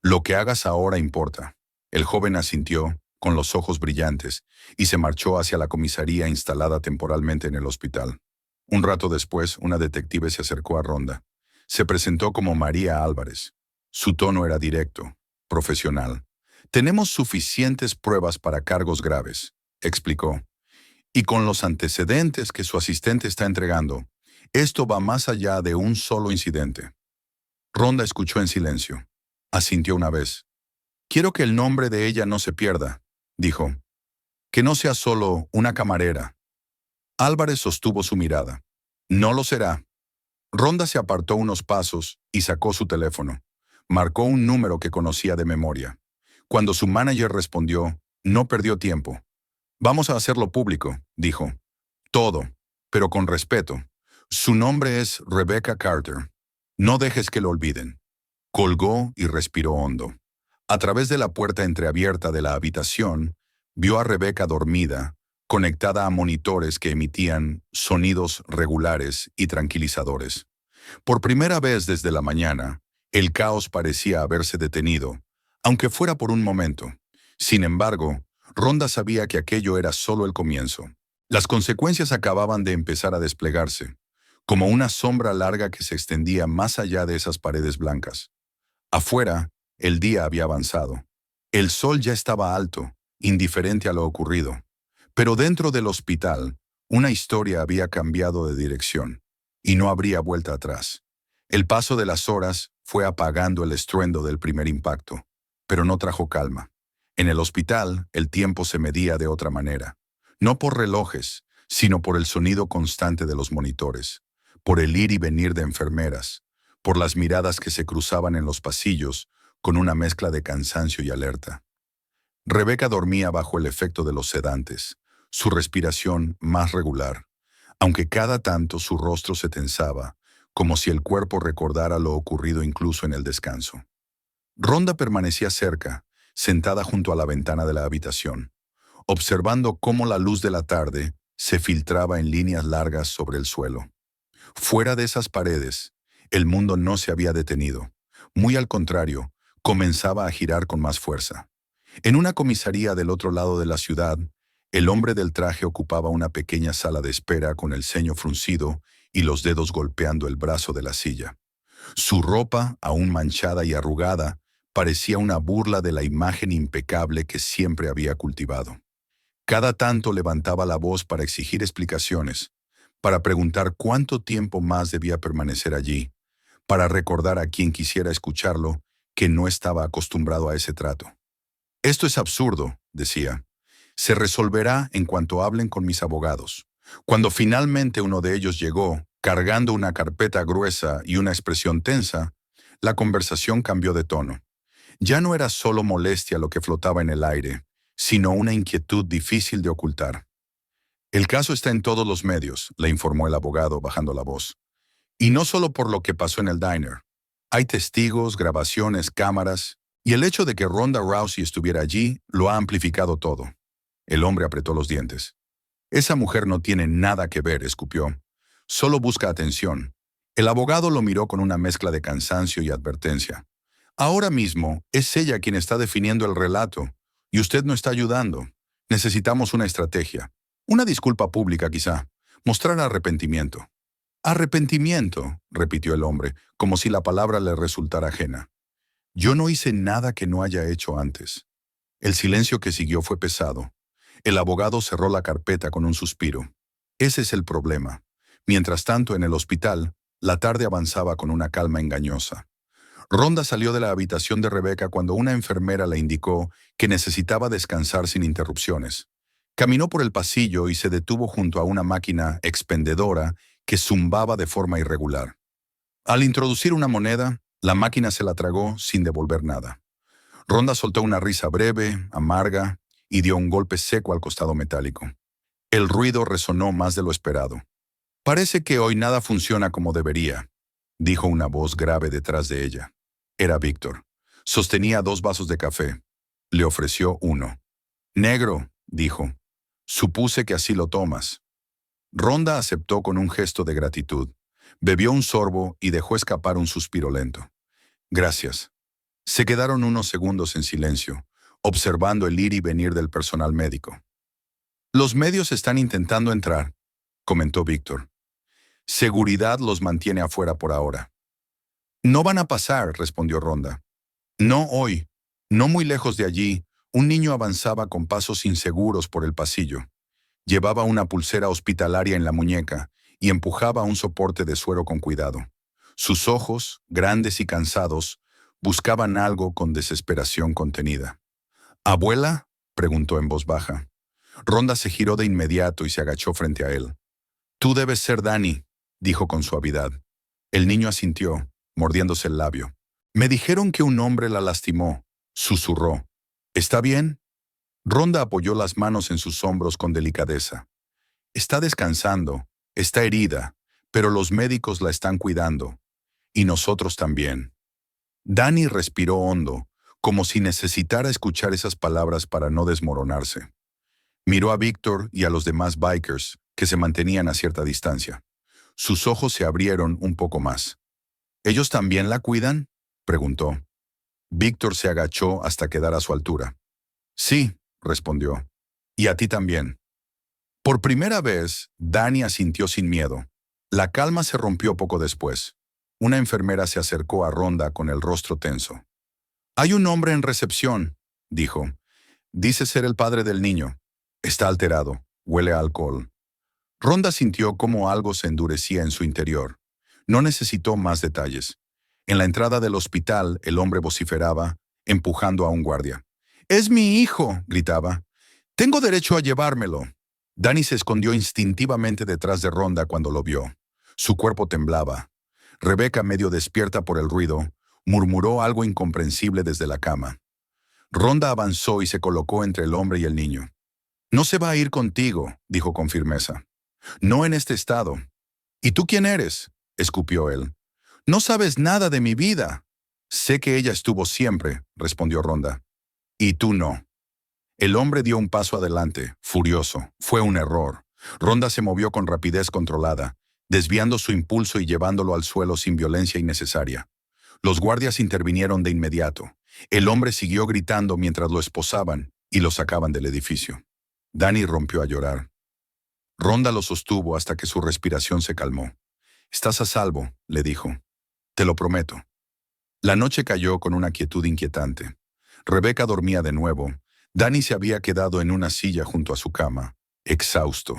Lo que hagas ahora importa. El joven asintió, con los ojos brillantes, y se marchó hacia la comisaría instalada temporalmente en el hospital. Un rato después, una detective se acercó a Ronda. Se presentó como María Álvarez. Su tono era directo, profesional. Tenemos suficientes pruebas para cargos graves, explicó. Y con los antecedentes que su asistente está entregando, esto va más allá de un solo incidente. Ronda escuchó en silencio. Asintió una vez. Quiero que el nombre de ella no se pierda, dijo. Que no sea solo una camarera. Álvarez sostuvo su mirada. No lo será. Ronda se apartó unos pasos y sacó su teléfono. Marcó un número que conocía de memoria. Cuando su manager respondió, no perdió tiempo. Vamos a hacerlo público, dijo. Todo, pero con respeto. Su nombre es Rebecca Carter. No dejes que lo olviden. Colgó y respiró hondo. A través de la puerta entreabierta de la habitación, vio a Rebecca dormida, conectada a monitores que emitían sonidos regulares y tranquilizadores. Por primera vez desde la mañana, el caos parecía haberse detenido, aunque fuera por un momento. Sin embargo, Ronda sabía que aquello era solo el comienzo. Las consecuencias acababan de empezar a desplegarse, como una sombra larga que se extendía más allá de esas paredes blancas. Afuera, el día había avanzado. El sol ya estaba alto, indiferente a lo ocurrido. Pero dentro del hospital, una historia había cambiado de dirección, y no habría vuelta atrás. El paso de las horas fue apagando el estruendo del primer impacto, pero no trajo calma. En el hospital, el tiempo se medía de otra manera, no por relojes, sino por el sonido constante de los monitores, por el ir y venir de enfermeras, por las miradas que se cruzaban en los pasillos con una mezcla de cansancio y alerta. Rebeca dormía bajo el efecto de los sedantes, su respiración más regular, aunque cada tanto su rostro se tensaba, como si el cuerpo recordara lo ocurrido incluso en el descanso. Ronda permanecía cerca, sentada junto a la ventana de la habitación, observando cómo la luz de la tarde se filtraba en líneas largas sobre el suelo. Fuera de esas paredes, el mundo no se había detenido. Muy al contrario, comenzaba a girar con más fuerza. En una comisaría del otro lado de la ciudad, el hombre del traje ocupaba una pequeña sala de espera con el ceño fruncido y los dedos golpeando el brazo de la silla. Su ropa, aún manchada y arrugada, parecía una burla de la imagen impecable que siempre había cultivado. Cada tanto levantaba la voz para exigir explicaciones, para preguntar cuánto tiempo más debía permanecer allí, para recordar a quien quisiera escucharlo que no estaba acostumbrado a ese trato. Esto es absurdo, decía. Se resolverá en cuanto hablen con mis abogados. Cuando finalmente uno de ellos llegó, cargando una carpeta gruesa y una expresión tensa, la conversación cambió de tono. Ya no era solo molestia lo que flotaba en el aire, sino una inquietud difícil de ocultar. El caso está en todos los medios, le informó el abogado bajando la voz. Y no solo por lo que pasó en el diner. Hay testigos, grabaciones, cámaras, y el hecho de que Ronda Rousey estuviera allí lo ha amplificado todo. El hombre apretó los dientes. Esa mujer no tiene nada que ver, escupió. Solo busca atención. El abogado lo miró con una mezcla de cansancio y advertencia. Ahora mismo es ella quien está definiendo el relato, y usted no está ayudando. Necesitamos una estrategia. Una disculpa pública, quizá. Mostrar arrepentimiento. Arrepentimiento, repitió el hombre, como si la palabra le resultara ajena. Yo no hice nada que no haya hecho antes. El silencio que siguió fue pesado. El abogado cerró la carpeta con un suspiro. Ese es el problema. Mientras tanto, en el hospital, la tarde avanzaba con una calma engañosa. Rhonda salió de la habitación de Rebecca cuando una enfermera le indicó que necesitaba descansar sin interrupciones. Caminó por el pasillo y se detuvo junto a una máquina expendedora que zumbaba de forma irregular. Al introducir una moneda, la máquina se la tragó sin devolver nada. Rhonda soltó una risa breve, amarga, y dio un golpe seco al costado metálico. El ruido resonó más de lo esperado. «Parece que hoy nada funciona como debería», dijo una voz grave detrás de ella. Era Víctor. Sostenía 2 vasos de café. Le ofreció uno. «Negro», dijo. «Supuse que así lo tomas». Rhonda aceptó con un gesto de gratitud. Bebió un sorbo y dejó escapar un suspiro lento. «Gracias». Se quedaron unos segundos en silencio, observando el ir y venir del personal médico. «Los medios están intentando entrar», comentó Víctor. «Seguridad los mantiene afuera por ahora». «No van a pasar», respondió Rhonda. «No hoy». No muy lejos de allí, un niño avanzaba con pasos inseguros por el pasillo. Llevaba una pulsera hospitalaria en la muñeca y empujaba un soporte de suero con cuidado. Sus ojos, grandes y cansados, buscaban algo con desesperación contenida. «¿Abuela?», preguntó en voz baja. Rhonda se giró de inmediato y se agachó frente a él. «Tú debes ser Danny», dijo con suavidad. El niño asintió, mordiéndose el labio. «Me dijeron que un hombre la lastimó», susurró. «¿Está bien?». Rhonda apoyó las manos en sus hombros con delicadeza. «Está descansando, está herida, pero los médicos la están cuidando. Y nosotros también». Danny respiró hondo, como si necesitara escuchar esas palabras para no desmoronarse. Miró a Víctor y a los demás bikers, que se mantenían a cierta distancia. Sus ojos se abrieron un poco más. «¿Ellos también la cuidan?», preguntó. Víctor se agachó hasta quedar a su altura. «Sí», respondió. «Y a ti también». Por primera vez, Danny asintió sin miedo. La calma se rompió poco después. Una enfermera se acercó a Rhonda con el rostro tenso. «Hay un hombre en recepción», dijo. «Dice ser el padre del niño. Está alterado. Huele a alcohol». Rhonda sintió cómo algo se endurecía en su interior. No necesitó más detalles. En la entrada del hospital, el hombre vociferaba, empujando a un guardia. «¡Es mi hijo!», gritaba. «Tengo derecho a llevármelo». Danny se escondió instintivamente detrás de Rhonda cuando lo vio. Su cuerpo temblaba. Rebecca, medio despierta por el ruido, murmuró algo incomprensible desde la cama. Rhonda avanzó y se colocó entre el hombre y el niño. «No se va a ir contigo», dijo con firmeza. «No en este estado». «¿Y tú quién eres?», escupió él. «No sabes nada de mi vida». «Sé que ella estuvo siempre», respondió Rhonda. «Y tú no». El hombre dio un paso adelante, furioso. Fue un error. Rhonda se movió con rapidez controlada, desviando su impulso y llevándolo al suelo sin violencia innecesaria. Los guardias intervinieron de inmediato. El hombre siguió gritando mientras lo esposaban y lo sacaban del edificio. Danny rompió a llorar. Rhonda lo sostuvo hasta que su respiración se calmó. «Estás a salvo», le dijo. «Te lo prometo». La noche cayó con una quietud inquietante. Rebecca dormía de nuevo. Danny se había quedado en una silla junto a su cama, exhausto.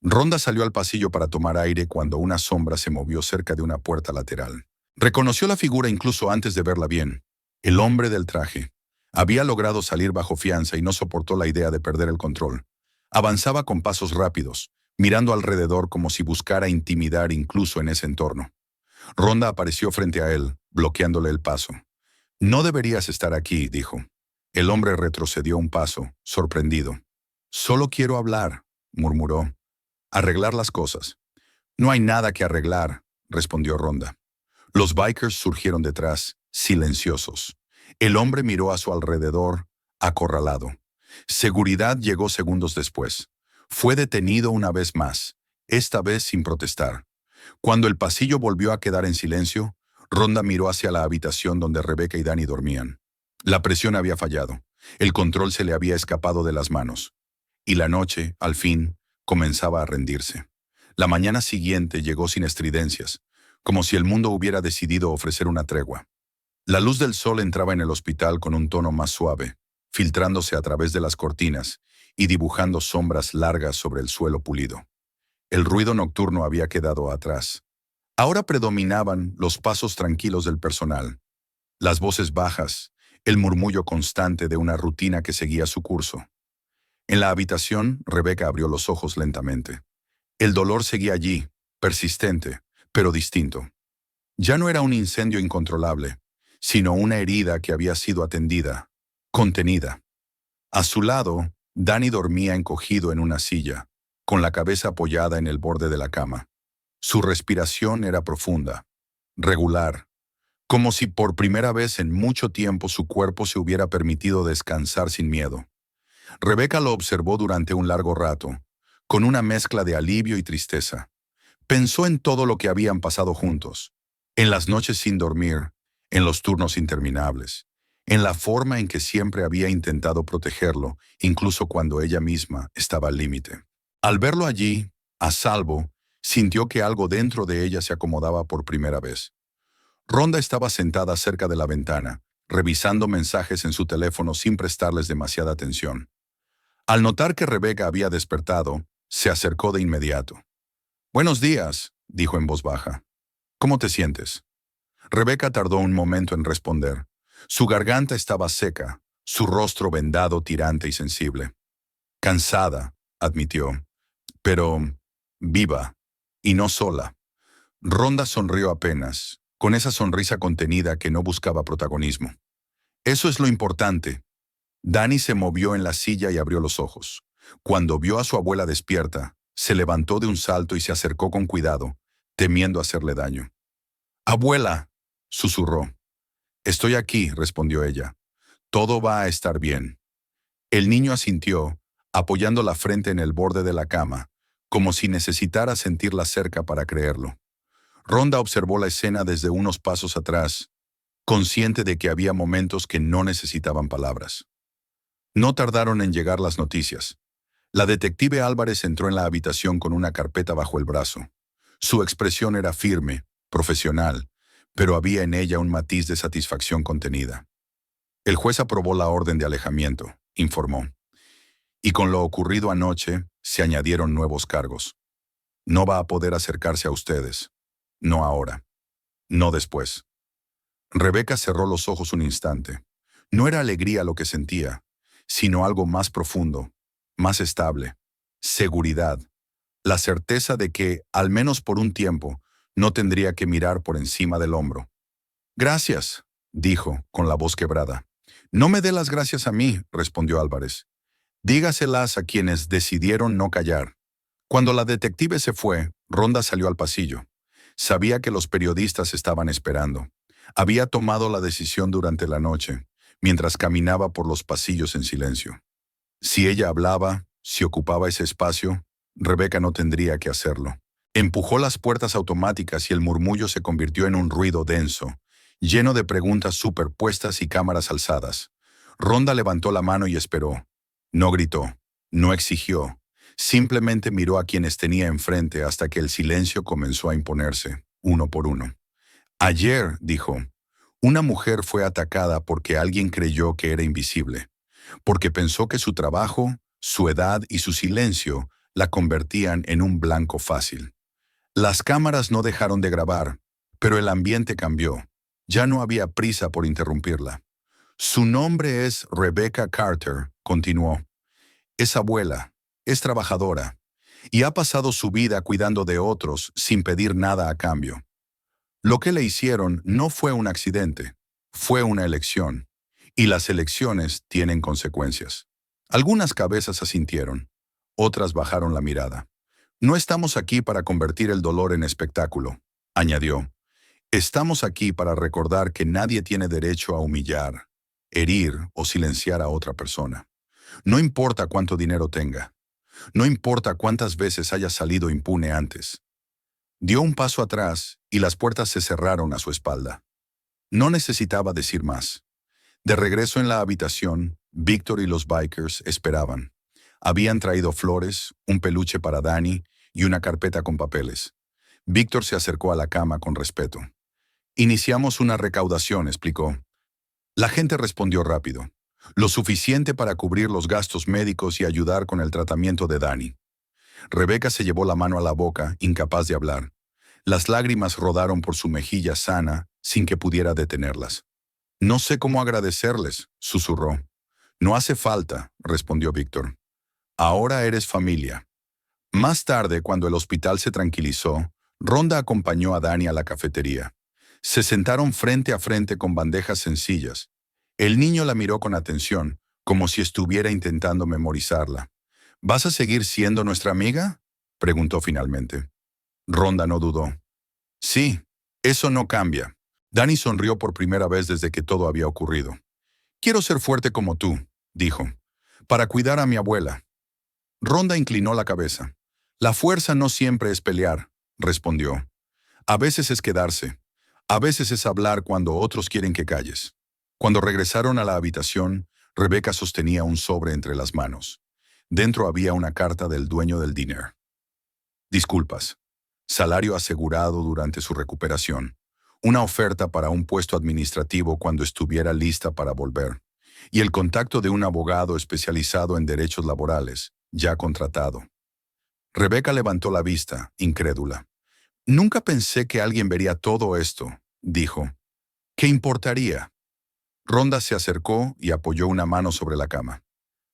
Rhonda salió al pasillo para tomar aire cuando una sombra se movió cerca de una puerta lateral. Reconoció la figura incluso antes de verla bien. El hombre del traje. Había logrado salir bajo fianza y no soportó la idea de perder el control. Avanzaba con pasos rápidos, mirando alrededor como si buscara intimidar incluso en ese entorno. Rhonda apareció frente a él, bloqueándole el paso. «No deberías estar aquí», dijo. El hombre retrocedió un paso, sorprendido. «Solo quiero hablar», murmuró. «Arreglar las cosas». «No hay nada que arreglar», respondió Rhonda. Los bikers surgieron detrás, silenciosos. El hombre miró a su alrededor, acorralado. Seguridad llegó segundos después. Fue detenido una vez más, esta vez sin protestar. Cuando el pasillo volvió a quedar en silencio, Rhonda miró hacia la habitación donde Rebecca y Danny dormían. La presión había fallado. El control se le había escapado de las manos. Y la noche, al fin, comenzaba a rendirse. La mañana siguiente llegó sin estridencias, como si el mundo hubiera decidido ofrecer una tregua. La luz del sol entraba en el hospital con un tono más suave, filtrándose a través de las cortinas y dibujando sombras largas sobre el suelo pulido. El ruido nocturno había quedado atrás. Ahora predominaban los pasos tranquilos del personal, las voces bajas, el murmullo constante de una rutina que seguía su curso. En la habitación, Rebeca abrió los ojos lentamente. El dolor seguía allí, persistente, pero distinto. Ya no era un incendio incontrolable, sino una herida que había sido atendida, contenida. A su lado, Danny dormía encogido en una silla, con la cabeza apoyada en el borde de la cama. Su respiración era profunda, regular, como si por primera vez en mucho tiempo su cuerpo se hubiera permitido descansar sin miedo. Rebeca lo observó durante un largo rato, con una mezcla de alivio y tristeza. Pensó en todo lo que habían pasado juntos, en las noches sin dormir, en los turnos interminables, en la forma en que siempre había intentado protegerlo, incluso cuando ella misma estaba al límite. Al verlo allí, a salvo, sintió que algo dentro de ella se acomodaba por primera vez. Rhonda estaba sentada cerca de la ventana, revisando mensajes en su teléfono sin prestarles demasiada atención. Al notar que Rebeca había despertado, se acercó de inmediato. «Buenos días», dijo en voz baja. «¿Cómo te sientes?» Rebeca tardó un momento en responder. Su garganta estaba seca, su rostro vendado, tirante y sensible. «Cansada», admitió, «pero viva, y no sola». Rhonda sonrió apenas, con esa sonrisa contenida que no buscaba protagonismo. «Eso es lo importante». Danny se movió en la silla y abrió los ojos. Cuando vio a su abuela despierta, se levantó de un salto y se acercó con cuidado, temiendo hacerle daño. «Abuela», susurró. «Estoy aquí», respondió ella. «Todo va a estar bien». El niño asintió, apoyando la frente en el borde de la cama, como si necesitara sentirla cerca para creerlo. Rhonda observó la escena desde unos pasos atrás, consciente de que había momentos que no necesitaban palabras. No tardaron en llegar las noticias. La detective Álvarez entró en la habitación con una carpeta bajo el brazo. Su expresión era firme, profesional, pero había en ella un matiz de satisfacción contenida. «El juez aprobó la orden de alejamiento», informó. «Y con lo ocurrido anoche, se añadieron nuevos cargos. No va a poder acercarse a ustedes. No ahora. No después». Rebeca cerró los ojos un instante. No era alegría lo que sentía, sino algo más profundo, más estable. Seguridad. La certeza de que, al menos por un tiempo, no tendría que mirar por encima del hombro. «Gracias», dijo, con la voz quebrada. «No me dé las gracias a mí», respondió Álvarez. «Dígaselas a quienes decidieron no callar». Cuando la detective se fue, Rhonda salió al pasillo. Sabía que los periodistas estaban esperando. Había tomado la decisión durante la noche, mientras caminaba por los pasillos en silencio. Si ella hablaba, si ocupaba ese espacio, Rebeca no tendría que hacerlo. Empujó las puertas automáticas y el murmullo se convirtió en un ruido denso, lleno de preguntas superpuestas y cámaras alzadas. Rhonda levantó la mano y esperó. No gritó, no exigió, simplemente miró a quienes tenía enfrente hasta que el silencio comenzó a imponerse, uno por uno. «Ayer», dijo, «una mujer fue atacada porque alguien creyó que era invisible, porque pensó que su trabajo, su edad y su silencio la convertían en un blanco fácil. Las cámaras no dejaron de grabar, pero el ambiente cambió. Ya no había prisa por interrumpirla. Su nombre es Rebecca Carter», continuó. «Es abuela, es trabajadora, y ha pasado su vida cuidando de otros sin pedir nada a cambio. Lo que le hicieron no fue un accidente, fue una elección, y las elecciones tienen consecuencias». Algunas cabezas asintieron, otras bajaron la mirada. «No estamos aquí para convertir el dolor en espectáculo», añadió. «Estamos aquí para recordar que nadie tiene derecho a humillar, herir o silenciar a otra persona. No importa cuánto dinero tenga. No importa cuántas veces haya salido impune antes». Dio un paso atrás y las puertas se cerraron a su espalda. No necesitaba decir más. De regreso en la habitación, Víctor y los bikers esperaban. Habían traído flores, un peluche para Danny y una carpeta con papeles. Víctor se acercó a la cama con respeto. Iniciamos una recaudación, explicó. La gente respondió rápido, lo suficiente para cubrir los gastos médicos y ayudar con el tratamiento de Dani. Rebeca se llevó la mano a la boca, incapaz de hablar. Las lágrimas rodaron por su mejilla sana, sin que pudiera detenerlas. No sé cómo agradecerles, susurró. No hace falta, respondió Víctor. Ahora eres familia. Más tarde, cuando el hospital se tranquilizó, Ronda acompañó a Dani a la cafetería. Se sentaron frente a frente con bandejas sencillas. El niño la miró con atención, como si estuviera intentando memorizarla. ¿Vas a seguir siendo nuestra amiga?, preguntó finalmente. Ronda no dudó. Sí, eso no cambia. Dani sonrió por primera vez desde que todo había ocurrido. Quiero ser fuerte como tú, dijo, para cuidar a mi abuela. Ronda inclinó la cabeza. La fuerza no siempre es pelear, respondió. A veces es quedarse. A veces es hablar cuando otros quieren que calles. Cuando regresaron a la habitación, Rebeca sostenía un sobre entre las manos. Dentro había una carta del dueño del diner. Disculpas. Salario asegurado durante su recuperación. Una oferta para un puesto administrativo cuando estuviera lista para volver. Y el contacto de un abogado especializado en derechos laborales, ya contratado. Rebeca levantó la vista, incrédula. Nunca pensé que alguien vería todo esto, dijo. ¿Qué importaría? Ronda se acercó y apoyó una mano sobre la cama.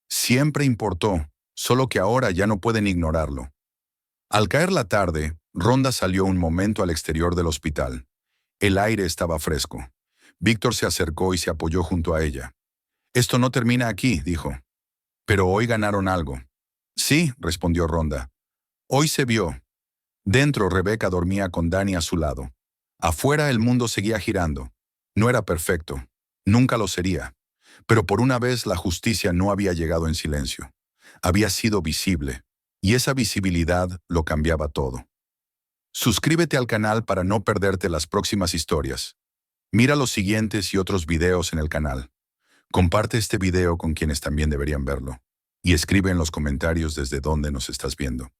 Siempre importó, solo que ahora ya no pueden ignorarlo. Al caer la tarde, Ronda salió un momento al exterior del hospital. El aire estaba fresco. Víctor se acercó y se apoyó junto a ella. Esto no termina aquí, dijo. Pero hoy ganaron algo. Sí, respondió Ronda. Hoy se vio. Dentro, Rebeca dormía con Dani a su lado. Afuera, el mundo seguía girando. No era perfecto. Nunca lo sería. Pero por una vez la justicia no había llegado en silencio. Había sido visible. Y esa visibilidad lo cambiaba todo. Suscríbete al canal para no perderte las próximas historias. Mira los siguientes y otros videos en el canal. Comparte este video con quienes también deberían verlo. Y escribe en los comentarios desde dónde nos estás viendo.